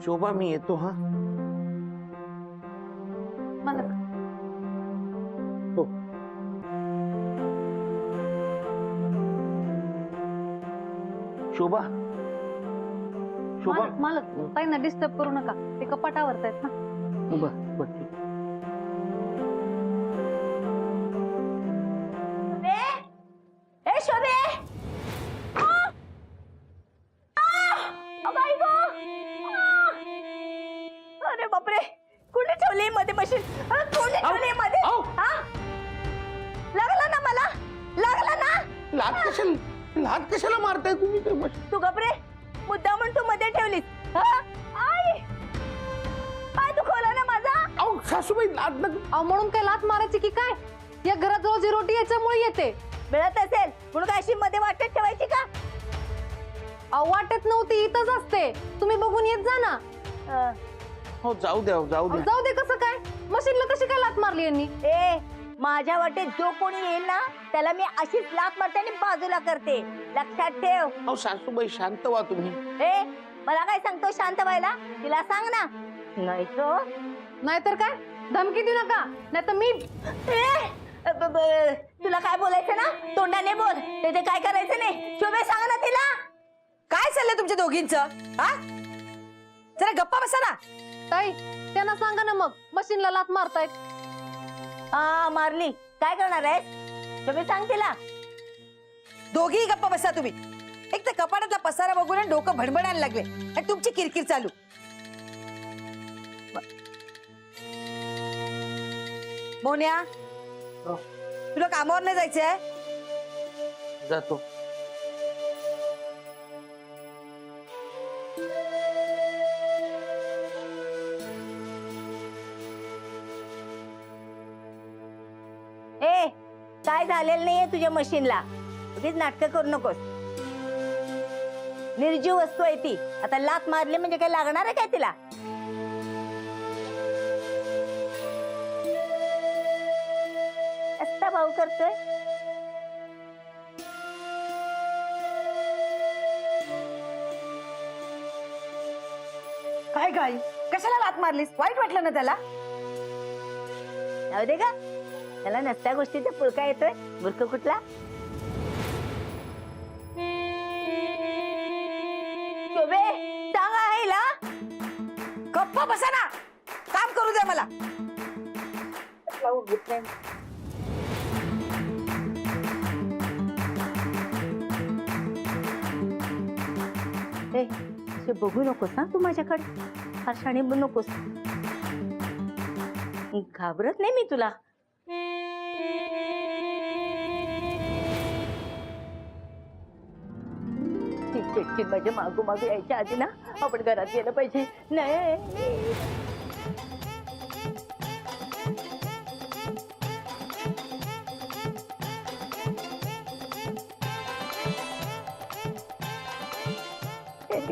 शोभा मी येतो हा. मालक हो. शोभा शोभा मालक मालक ताईंना डिस्टर्ब करू नका, ते कपाट आवरतायत ना. बर ठीक. ए शोभे, अरे बापरे, कुठे ठेवली मध्ये मशीन? कुठे ठेवली मध्ये? लागला ना मला, लागला ना. लाद कशाला मारताय तुम्ही ते मशीन? तू गपरे, मुद्दा म्हणून तू मध्ये ठेवलीस. आई पाय दुखवला ना माझा. अहो सासूबाई लाद नका. अहो म्हणून काय लात मारायची की काय? या घरात रोजी रोटी याच्यामुळे येते. मिळत असेल म्हणून काय अशी मध्ये वाटत ठेवायची का? अहो वाटत नव्हती, इथंच असते. तुम्ही बघून येत जा ना. हो जाऊ द्या जाऊ अहो, द्या. जाऊ दे. कसं काय? मशीनला कशी काय लात मारली यांनी? ए माझ्या वाटेत जो कोणी येईल ना त्याला मी अशीच लात मारते आणि बाजूला करते, लक्षात ठेव. अहो सासूबाई शांत व्हा तुम्ही. ए मला काय सांगतो शांत व्हायला? तिला सांग ना. नाही नाहीतर काय? धमकी देऊ नका, नाहीतर मी. तुला काय बोलायचं ना तोंडाने बोल, ते काय करायचं नाही. शोभे सांग ना तिला. काय चाललंय तुमच्या दोघींचं? हा जरा गप्पा बसा ना. ताई त्यांना सांगा ना मग, मशीनला लात मारतायत. हा मारली, काय करणार आहे? शोभे सांग तिला. दोघीही गप्पा बसा तुम्ही. एक तर कपाटातला पसारा बघून डोकं भणभणायला लागले आणि तुमची किरकिर चालू. मोन्या, तुला कामावर नाही जायचंय? जातो. ए काय झालेलं नाहीये तुझ्या मशीनला, उगीच नाटकं करू नकोस. निर्जीव वस्तू आहे ती. आता लात मारली म्हणजे काय लागणार आहे काय तिला? असता भाऊ करतोय. काय गाई, कशाला लात मारलीस? वाईट वाटलं ना त्याला? जाऊ दे का, त्याला नसत्या गोष्टीचा पुळका येतोय. मूर्ख कुठला. शोभे सांग आईला. गप्पा बसा ना, काम करू द्या मला. ए असे बघू नकोस ना तू माझ्याकडे, फार शाणी बनू नकोस. घाबरत नाही मी तुला. चिटकीन माझ्या मागोमागे यायच्या आधी ना आपण घरात गेलं पाहिजे. नाही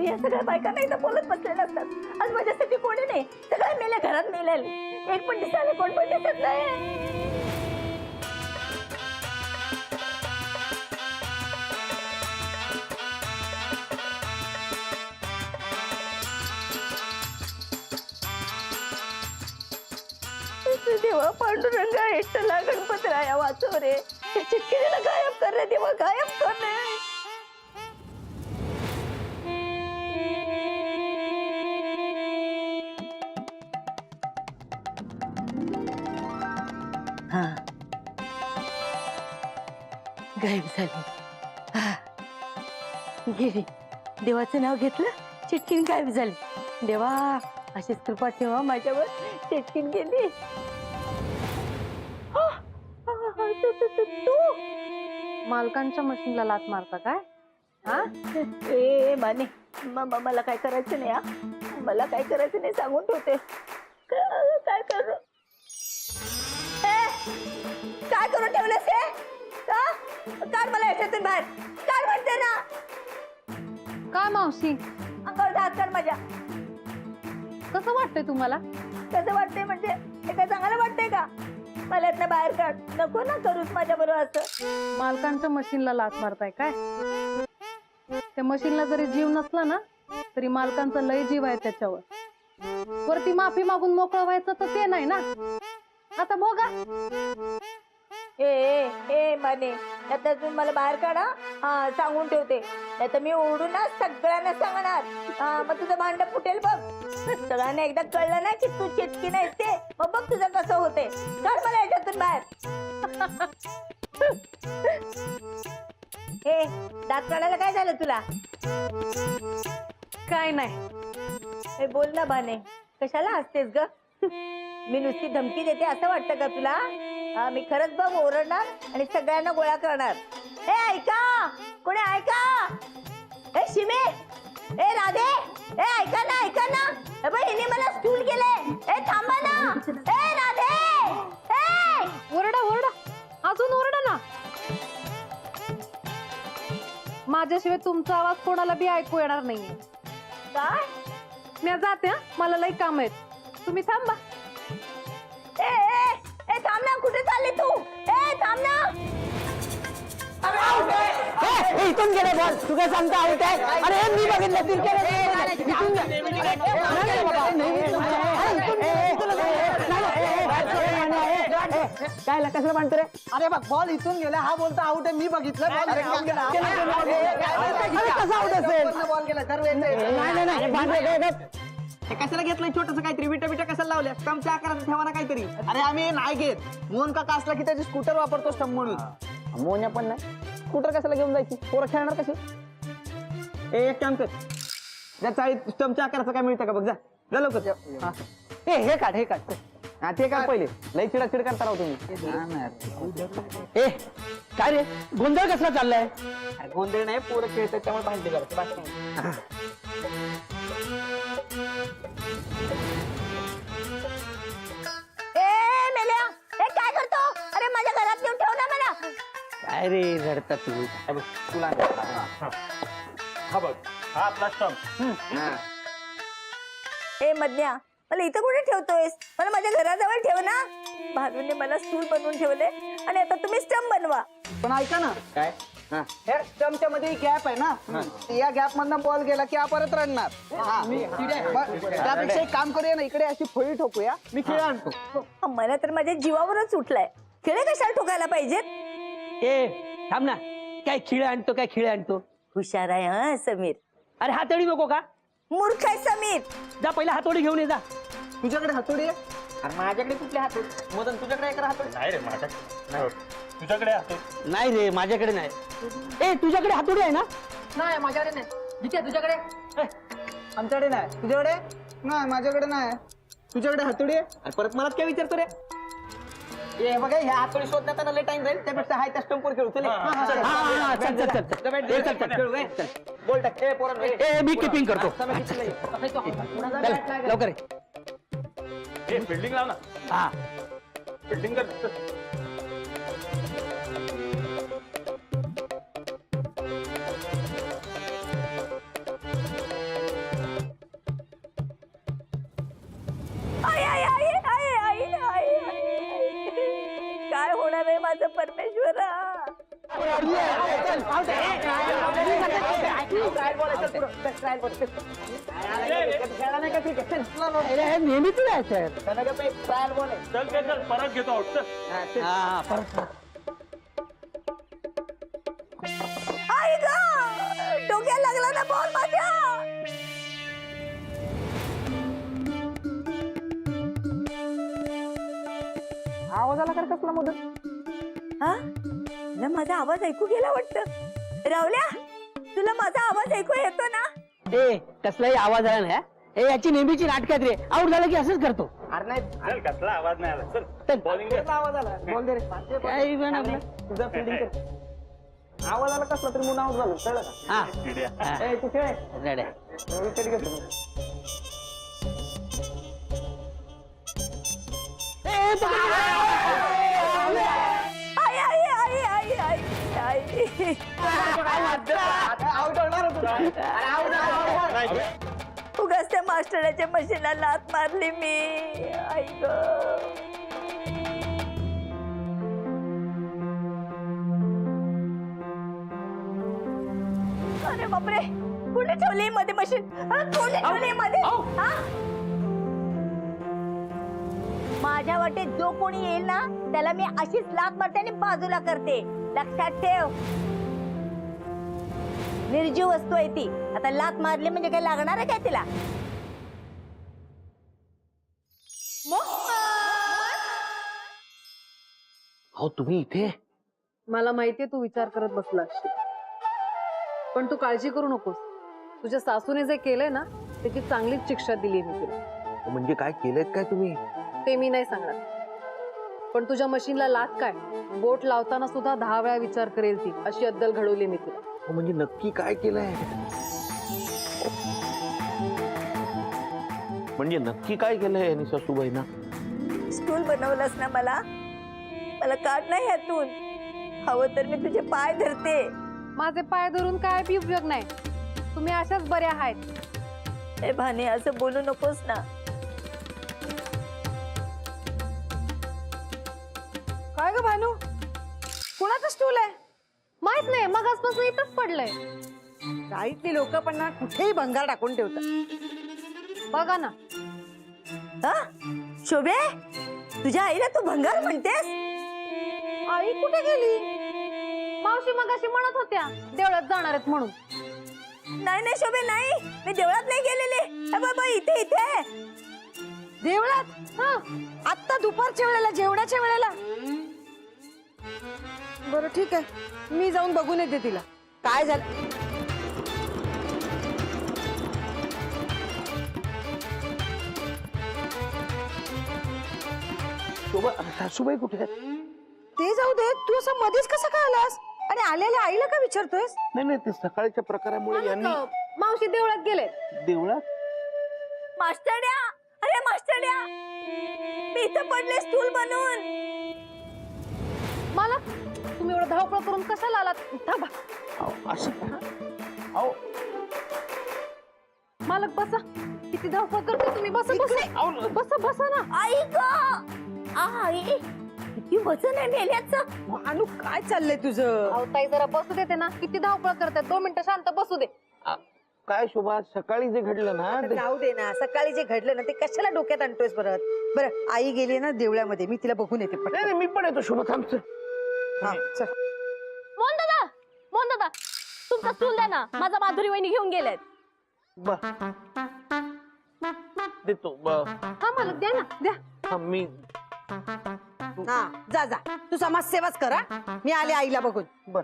या सगळ्या बायका नाही तर बोलत बसलेल्या असतात. आज माझ्यासाठी कोणी नाही, सगळ्या मेल्या घरात मेलेले. एक पण दिसायला कोण पण दिसत नाही. देवा पांडुरंगा एकटला गणपतराया वाचव रे. चिटकिरीला गायब कर रे देवा, गायब कर रे. हा गायब झाली. गेली. देवाचं नाव घेतलं, चिटकीन गायब झाली. देवा अशीच कृपा ठेवा माझ्यावर. चिटकीन गेली. तू मालकांच्या मशीनला लात मारता काय? हा ए माने, मला काय करायचं नाही. हा मला काय करायचं नाही सांगून ठेवते. काय करू? काय करून ठेवलंस हे? काढ मला याच्यातून बाहेर, काढ म्हणते ना. काय मावशी, अंगावर हात काढ माझ्या. कसं वाटतंय तुम्हाला? कसं वाटतंय म्हणजे हे काय चांगलं वाटतंय का? मला यातनं बाहेर काढ. नको ना करूच माझ्या बरोबर असं. मालकांच्या मशीनला लात मारताय काय? त्या मशीनला जरी जीव नसला ना तरी मालकांचा लय जीव आहे त्याच्यावर. वरती माफी मागून मोकळं व्हायचं तर ते नाही ना. आता बघा. ए ए ए माने, आता तुम्ही मला बाहेर काढा. हा, सांगून ठेवते. नाही तर मी ओरडून ना सगळ्यांना सांगणार. हा, मग तुझं भांड फुटेल बघ. सगळ्यांना एकदा कळलं ना की तू चिटकी नाहीस ते, मग बघ तुझं कसं होते. काढ मला याच्यातून बाहेर. ए, दात काढायला काय झालं तुला? काय नाही. ए, बोल ना बाने, कशाला हसतेस ग? मी नुसती धमकी देते असं वाटतं का तुला? हा, मी खरंच बघ ओरडणार आणि सगळ्यांना गोळा करणार. ए ऐका, कोणी ऐका. ए शिमे, ए राधे, ए ऐका ना. ए बाई, हिने मला स्टूल केलंय. ए थांबा ना. ए राधे, ए ओरडा, अजून ओरडा ना. माझ्याशिवाय तुमचा आवाज कोणाला बी ऐकू येणार नाहीये. काय? मी जाते हा, मला लई काम आहेत. तुम्ही थांबा. ए ए ए थांब ना, कुठे चालली तू? ए थांब ना. इथून गेले बॉल, तू काय सांगता आउट आहे? अरे मी बघितलं काय कसं म्हणतो रे? अरे बघ, बॉल इथून गेला, हा बोलतो आउट आहे. मी बघितलं कसा आउट असेल? बॉल गेला. नाही कशाला घेतलंय छोटस काहीतरी विटा कशाला लावल्या? स्टंपच्या आकाराचं ठेवा ना काहीतरी. अरे आम्ही नाही घेत. मोहन काका असला की त्याची स्कूटर वापरतो स्टंप म्हणून. मोहन्या पण नाही, स्कूटर कशाला घेऊन जायची? पोरं खेळणार कशी? एक काम कर, त्या चाळीत स्टंपच्या आकाराचं काय मिळतं का बघ. जा लवकर. हे काढ. हा, ते काय पहिले लई चिडाचिड करता राहतो तुम्ही. ए काय रे, गोंधळ कसला चाललाय? गोंधळ नाही, पोरं खेळतात त्यामुळे भांडे करतो. ए मेल्या, ए काय करतो? अरे माझ्या घरात येऊन ठेव ना मला. काय रे रडता तू? तुला हा बघ, हा आपला स्टंप. ए मधल्या, मला इथं कुठे ठेवतोयस? मला माझ्या घराजवळ ठेव ना. भानुने मला स्टूल बनवून ठेवले आणि आता तुम्ही स्टंप बनवा. पण ऐका ना, काय? हे स्टंपच्या मध्ये गॅप आहे ना, या गॅप मधनं बॉल गेला की परत रडणार. त्यापेक्षा एक काम करूया ना, इकडे अशी फळी ठोकूया, मी खेळ आणतो. मला तर माझ्या जीवावरच उठलाय. खेळे कशाला ठोकायला पाहिजेत? ए थांब ना, काय खिळे आणतो? हुशार आहे हा समीर. अरे हातोडी नको का? मूर्ख आहे समीर. जा पहिला हातोडी घेऊन ये जा. तुझ्याकडे हातोडी आहे? अरे माझ्याकडे कुठली हातोडी? मदन तुझ्याकडे आहे का हातोडी? नाही रे, माझ्याकडे तुझ्याकडे आहे. नाही रे, माझ्याकडे नाही. ए तुझ्याकडे हातोडी आहे ना? नाही, माझ्याकडे नाही. जिथे तुझ्याकडे. आमच्याकडे नाही. तुझ्याकडे नाही? माझ्याकडे नाही. तुझ्याकडे हातोडी आहे? अरे परत मलाच काय विचारतो रे? हे बघा, ह्या हातोडी शोधण्यात लय टाइम जाईल, त्यापेक्षा हाय त्या स्टंपवर खेळू. चल चल. बोल टाक. ए पोरांनो, ए मी किपिंग करतो. लवकर ये. हे फिल्डिंग लाव ना. हा फिल्डिंग कर. आई, आई, आई, आई, आई, आई, आई. काय होणार आहे माझं परमेश्वरा? नेहमीच नाही सर. चल परत घेतो आउट. चल. हा परत. आई ग, डोक्याला लागला ना बॉल माझ्या. आवाज आला कर कसला मदत? हा, तुला माझा आवाज ऐकू गेला वाटतं. रावल्या, तुला माझा आवाज ऐकू येतो ना? ए कसलाही आवाज आला ना. ए याची नेहमीची नाटकात रे, आउट झालं की असंच करतो. अरे नाही, चल, कसला आवाज नाही आला. चल चल. बॉलिंग कसला आवाज आला? बोल दे रे. काय पण आपलं. तुझा फिल्डिंग कर. आवाज आला कसला तरी म्हणून आउट झालं, कळलं का? हा ए तू खेळ. रेड्या. विकेट घेतो. आई, आई, आई, आई, आई, आई. आउट होणार होतो. उगाच त्या मास्टराच्या मशीनला लात मारली मी. आई ग. अरे बापरे, कुठे ठेवली मध्ये मशीन? कोणी ठेवली मध्ये? हा? माझ्या वाटेत जो कोणी येईल ना त्याला मी अशीच लात मारते आणि बाजूला करते. लक्षात ठेव. निर्जीव वस्तू आहे ती. आता लात मारली म्हणजे काय लागणार आहे काय तिला? हो तुम्ही इथे मला माहितीये तू विचार करत बसला असशील. पण तू काळजी करू नकोस. तुझ्या सासूने जे केलंय ना त्याची चांगलीच शिक्षा दिली मी तुला. म्हणजे काय केलंय काय तुम्ही? ते मी नाही सांगणार. पण तुझ्या मशीनला लाग काय, बोट लावताना सुद्धा 10 वेळा विचार करेल ती, अशी अद्दल घडवली मी तुला. म्हणजे नक्की काय केलंय? म्हणजे नक्की काय केलंय यांनी सासूबाईंना? स्टूल बनवलंस ना मला काढ नाही यातून. हवं तर मी तुझे पाय धरते. माझे पाय धरून काय बी उपयोग नाही. तुम्ही अशाच बऱ्या आहेत. ए भाने असं बोलू नकोस ना. काय ग भानू, कुणाचं स्टूल आहे? माहित नाही, मग आजपासून इथंच पडलंय. गाईतली लोक पण ना कुठेही भंगार टाकून ठेवतात. बघा ना. हा शोभे, तुझ्या आईला तू भंगार म्हणतेस? आई कुठे गेली? मावशी मगाशी म्हणत होत्या देवळात जाणार आहेत म्हणून. नाही नाही शोभे नाही, मी देवळात नाही गेलेले. ए बाबा इथे इथे देवळात? हा, आता दुपारच्या वेळेला, जेवणाच्या वेळेला? बरं ठीक आहे, मी जाऊन बघून येते तिला काय झालं. शोभा, सासूबाई कुठे आहेत? ते जाऊ दे, तू असं मध्येच कसं काय आलास आणि आलेल्या आईला का विचारतोयस? नाही नाही, ते सकाळच्या प्रकारामुळे यांनी मावशी देवळात गेले. देवळात. मास्टरड्या, अरे मास्टरड्या, मी इथं पडले स्टूल बनवून. मला तुम्ही एवढं धावपळ करून कशाला आलात? थांबा. अहो, असं का? अहो, मालक बसा. किती धावपळ करते तुम्ही. बसा बसा बसा बसा ना. आई ग, आई किती वजन आहे मेल्याचं. अनु काय चाललंय तुझं? अहो ताई जरा बसू देते ना. किती धावपळ करतात. 2 मिनिटं शांत बसू दे. काय शोभा, सकाळी जे घडलं ना ते जाऊ दे ना, सकाळी जे घडलं ना ते कशाला डोक्यात आणतोयस परत? बरं आई गेली ना देवळामध्ये, मी तिला बघून येते नाही नाही, मी पण येतो शोभा, थांबच. हा चल. मोहन दादा तुमचा स्टूल द्या ना, माझा माधुरी वहिनी घेऊन गेलेत. देतो. हा मालक द्या ना द्या. हा, मी हा जा जा, तू समाजसेवाच कर. हा, मी आले आईला बघून. बर.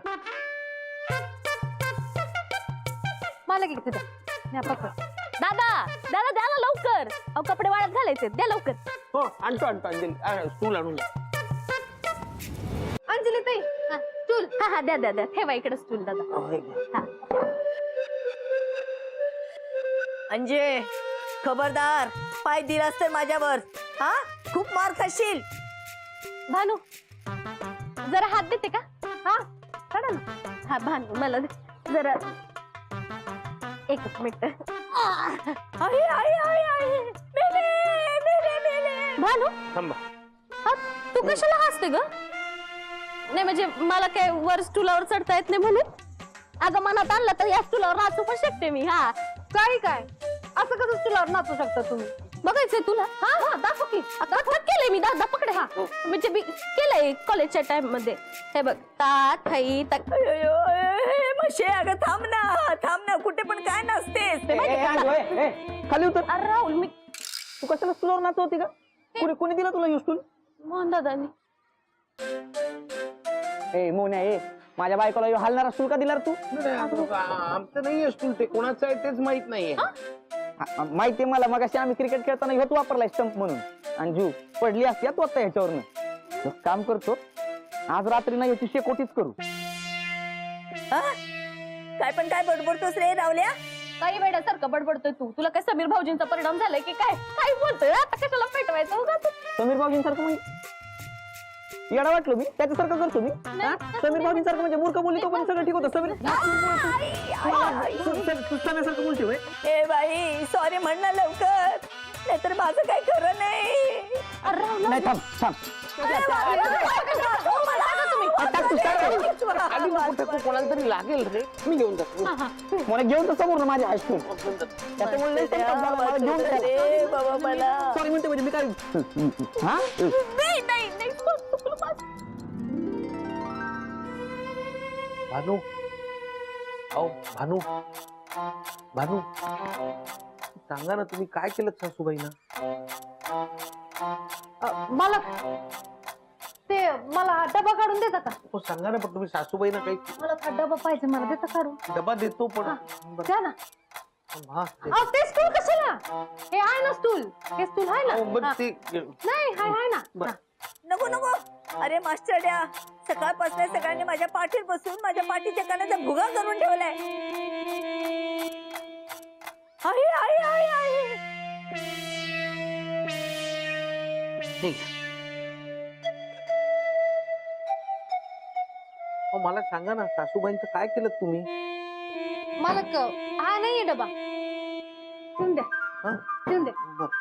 मालक इथे द्या. द्या पकड. दादा दादा द्या ना लवकर. अहो कपडे वाळत घालायचे, द्या लवकर. हो, आणतो आणतो अंजली, स्टूल आणून द्या. अंजली ताई स्टूल. हा हा द्या द्या द्या, ठेवा इकडे स्टूल दादा. अहो, हे घ्या. अंजे खबरदार, पाय दिलास तर माझ्यावर हा खूप मार खाशील. भानू जरा हात देते का? हा काढा ना. हा भानू मला जरा एकच मिनिट. आई आई आई आई मेले मेले मेले. भानू थांबा. हा, तू कशाला हसते ग? नाही म्हणजे मला काय वर स्टूलावर चढता येत नाही म्हणून. अगं मनात आणलं तर या स्टूलावर नाचू पण शकते मी. हा काय काय असं कसं स्टूलवर नाचू शकता तुम्ही? बघायचंय तुला? हा हा दाखव की. दाखवत केलंय मी. दादा पकडे. हा म्हणजे मी केलंय कॉलेजच्या टाइम मध्ये. हे बघ ता थाई ता. म्हशे अगं थांब ना कुठे पण काय नसतेस. खाली उतर. अरे राहुल मी तू कशाला स्टूलवर नाचत होती का? कोणी दिला तुला हे स्टूल? मोहन दादानी. ए मोन्या, ए माझ्या बायकोला ह्यो हलणारा स्टूल का दिला रे तू? आमचं नाहीये स्टूल, ते कोणाचं आहे तेच माहित नाहीये. माहितीये मला, मग आम्ही क्रिकेट खेळताना ह्योच वापरलाय स्टंप म्हणून. आणि जीव पडली असती तू आता ह्याच्यावरनं. एक काम करतो, आज रात्री ना याची शेकोटीच करू. काय पण काय बडबडतोस रे रावल्या? काही वेड्यासारखं बडबडतोय तू. तुला काय समीर भाऊजींचा परिणाम झालाय की काय? काय बोलतोय? आता कशाला पेटवायचं उगाच? समीर भाऊजींसारखं म्हणजे येडा वाटलो मी? त्याच्यासारखं करतो मी? हा? समीर भाऊजींसारखं म्हणजे मूर्ख बोलली तो पण सगळं ठीक होतं. समीर तू समीरसारखं बोलते होय? ए बाई सॉरी म्हण ना लवकर, नाहीतर माझं काही खरं नाही. नाही थांब थांब. तुम्ही टाक तू, टाक. वा, आधी वा, नको टाकू, वा. कोणाला तरी लागेल रे. मी घेऊन जातो. मला घेऊन तर समोर ना माझी हायस्कूल त्याच्यामुळे लई संताप झाला. मला घेऊन रे बाबा मला सॉरी म्हणते म्हणजे मी काय हा नाही नाही नाही चुकलं माझं. भानू अहो भानू भानू सांगा ना तुम्ही काय केलं सासूबाईना? मालक ते मला हा डबा काढून देता का? हो सांगा ना, पण तुम्ही सासूबाईना काही मला हा डबा पाहिजे, मला देता काढून. डबा देतो पण बरं. द्या ना. हा अहो ते स्टूल कशाला? हे आहे ना स्टूल, हे स्टूल आहे ना? अहो, बरं हा. ते नाही आहे ना. बरं. नको नको अरे मास्टरड्या सकाळपासून सगळ्यांनी माझ्या पाठीत बसून माझ्या पाठीच्या कानाचा भुगा करून ठेवलाय. आहे आहे आहे आहे ठीक. अहो, मला सांगा ना सासूबाईंचं काय केलं तुम्ही? मालक हा नाहीये डबा, देऊन द्या, हा? देऊन द्या. बरं.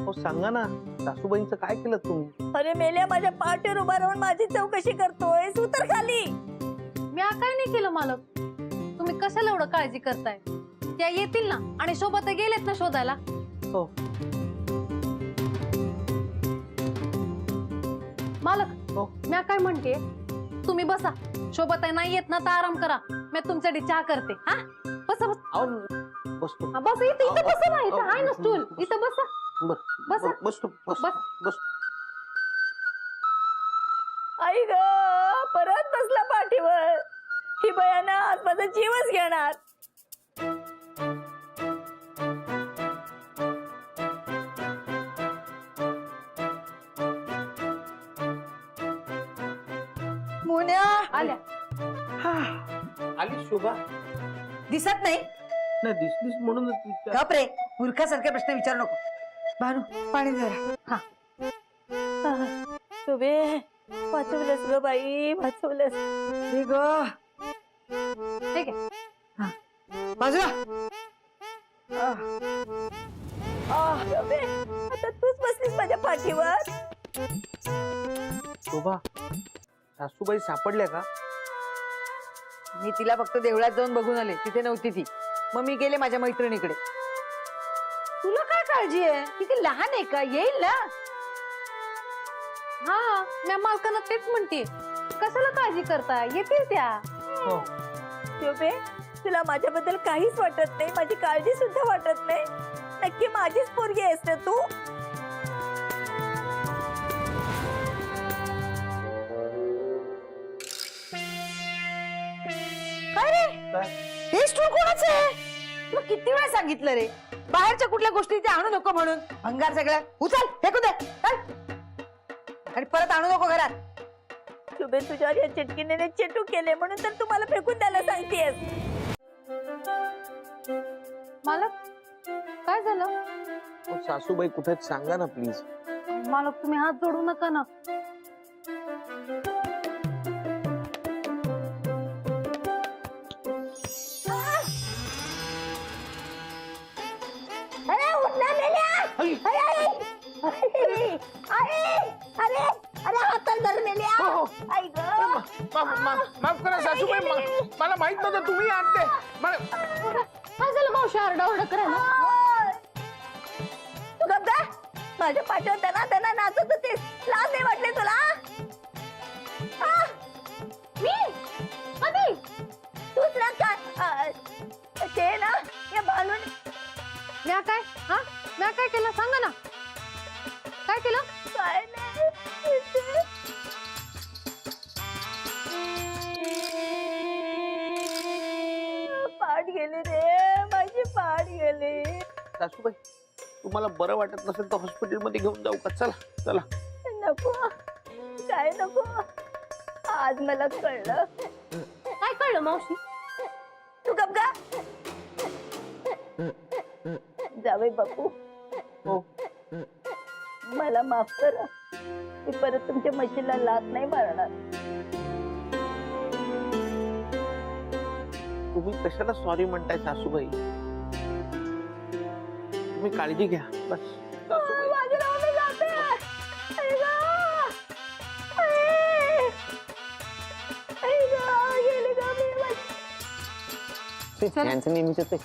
हो सांगा ना सासूबाईंचं काय केलं तुम्ही? अरे मेल्या माझ्या पाठीवर उभा राहून माझी चौकशी करतोय. उतर खाली. मी काय नाही केलं मालक, तुम्ही कशाला एवढं काळजी करताय? त्या येतील ना आणि सोबत गेलेत ना शोधायला. हो मालक हो. मी काय म्हणते, तुम्ही बसा, सोबत नाही येत ना तर आराम करा, मी तुमच्यासाठी चहा करते. हा बसा बसा. अहो बसतो. हा, बसा इथं, इथं बसा ना, इथं आहे ना स्टूल, इथं बसा. बस बसा. बसतो बस बस. बस. आई ग परत बसला पाठीवर. ही बयाना आज माझा जीवच घेणार. मोन्या आल्या. आली शोभा? दिसत नाही. नाही दिसलीस म्हणूनच विचार. गप रे, मूर्खासारखे प्रश्न विचारू नको. भानू पाणी जरा. शोभे वाचवलंस ग बाई, वाचवलंस. हे ग ठीक आहे. बाजूला. शोभे आता तूच बसलीस माझ्या पाठीवर. शोभा सासूबाई सापडल्या का? मी तिला फक्त देवळात जाऊन बघून आले, तिथे नव्हती ती. मग मी गेले माझ्या मैत्रिणीकडे. तुला काय काळजी आहे? ती काही लहान आहे का? येईल ना. हा मी मालकांना तेच म्हणते, कशाला काळजी करताय, येतील त्या. हो. शोभे तुला माझ्याबद्दल काहीच वाटत नाही, माझी काळजी सुद्धा वाटत नाही. नक्की माझीच पोरगी आहेस ना तू? काय रे? काय? हे स्टूल कोणाचं आहे? तुला किती वेळा सांगितलं रे, बाहेरच्या कुठल्या गोष्टी ते आणू नको म्हणून. भंगार सगळं उचल, फेकू दे. चल. आणि परत आणू नको घरात. शोभे तुझ्यावर या चिटकिनीने चेटू केले म्हणून तर तुम्हाला फेकून द्यायला सांगतेस. मालक काय झालं? अहो, सासूबाई कुठे आहेत सांगा ना प्लीज. मालक तुम्ही हात जोडू नका ना. अरे उठ ना मेल्या. अरे अरे अरे अरे हातात धर मेल्या. आई ग माफ करा सासूबाई, मला माहित नव्हतं तुम्ही आणते. काय झालं मावशी, आरडाओरडा करायला? तू गप्प जा. माझ्या पाठीवर त्यांना नाचत होतीस, लाज नाही वाटले तुला? मी कधी? तूच ना काय ते ना या भानून म्या काय? हा म्या काय केलं सांगा ना, काय केलं? काय नाही. पाठ गेली रे, माझी पाठ गेली. सासूबाई तुम्हाला बरं वाटत नसेल तर हॉस्पिटलमध्ये घेऊन जाऊ का? चला चला. नको काय नको. आज मला कळलं. काय कळलं मावशी? तू गप गा. जावे बापू, हो. मला माफ करा. मी परत तुमच्या म्हशीला लाथ नाही मारणार. तुम्ही कशाला सॉरी म्हणताय सासूबाई? तुम्ही काळजी घ्या बस. सासूबाई बाजीराव, मी जाते. चला. यांचं नेहमीच आहे.